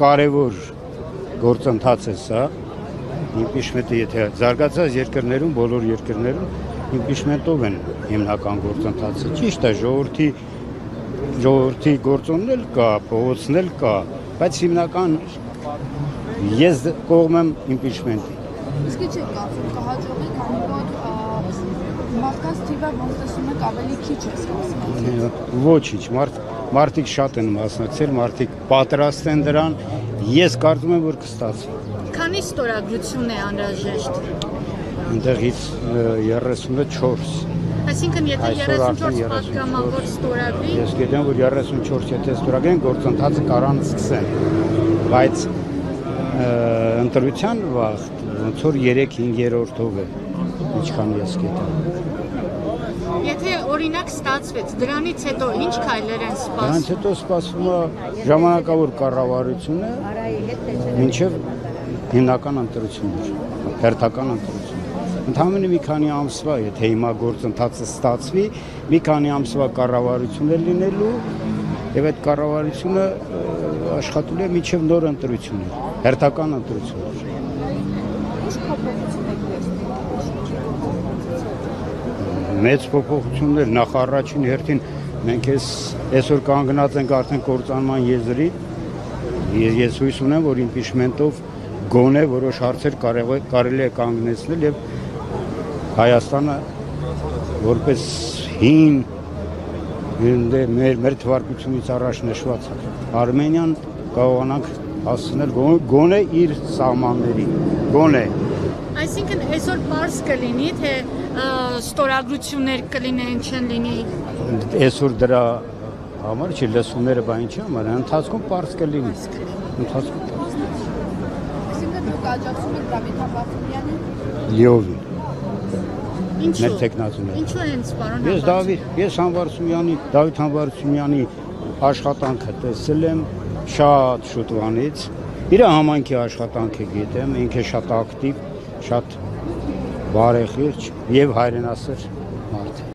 Կարևոր գործընթաց է սա, իմպիչմենտը եթե զարգացած երկրներում, բոլոր երկրներում իմպիչմենտով են հիմնական գործընթացը։ Ճիշտ է, ժողովրդի գործոնն էլ կա, փողոցն էլ կա, բայց հիմնական ես կողմ եմ իմպիչմենտի։ Իսկ ի՞նչ եք կարծում, կհաջողի, քանի որ մարդկանց թիվը ոնց տեսնում եք ավելի քիչ է հասնում։ Ոչինչ, մարդիկ շատ են մասնակցել, մարդիկ պատրաստ են դրան, ես կարծում եմ, որ կստացվի։ Քանի ստորագրություն է անհրաժեշտ։ Այնտեղից 34։ Այսինքն եթե 34 պատգամավոր ստորագրի, ես գիտեմ, որ 34 եթե ստորագրեն, գործընթացը կարան սկսեն, բայց ընտրության վաղ ոնց որ 3-5-րդով է, ինչքան ես գիտեմ։ Եթե օրինակ ստացվեց, դրանից հետո ինչ քայլեր են սպասվում։ Դրանից հետո սպասվում է ժամանակավոր կառավարությունը մինչև հիմնական ընտրություններ, հերթական ընտրություններ։ Ընդհանրապես մի քանի ամսվա, եթե հիմա գործընթացը ստացվի, մի քանի ամսվա կառավարություն է լինելու, եւ այդ կառավարությունը աշխատելու է մինչև նոր ընտրություններ, հերթական ընտրություններ։ Մեծ փոփոխություններ նախ առաջին հերթին մենք այսօր կանգնած ենք արդեն կործանման եզրի։ Ես հույս ունեմ, որ իմպիչմենտով գոնե որոշ հարցեր կարելի է կանգնեցնել եւ Հայաստանը որպես հին մեր թվարկությունից առաջ նշված Արմենիան կարողանանք հասցնել գոնե իր սահմանների, գոնե։ Այսինքն այսօր պարզ կլինի, թե ստորագրություններ կլինեն, չեն լինի։ Այսօր դրա համար չի լսումները բան ինչի համար, ընթացքում պարզ կլինի։ Ընթացքում պարզ։ Այսինքն դուք աջակցում եք Դավիթ Համբարձումյանին։ Լիովին։ Ինչու։ Մեր տեխնացուները։ Ինչու հենց պարոն Համբարձումյանի։ Ես Դավիթ Համբարձումյանի աշխատանքը տեսել եմ շատ շուտվանից։ Իր համայնքի աշխատանքը գիտեմ, ինքը շատ ակտիվ, շատ բարեխիղճ եւ հայրենասեր մարդ է։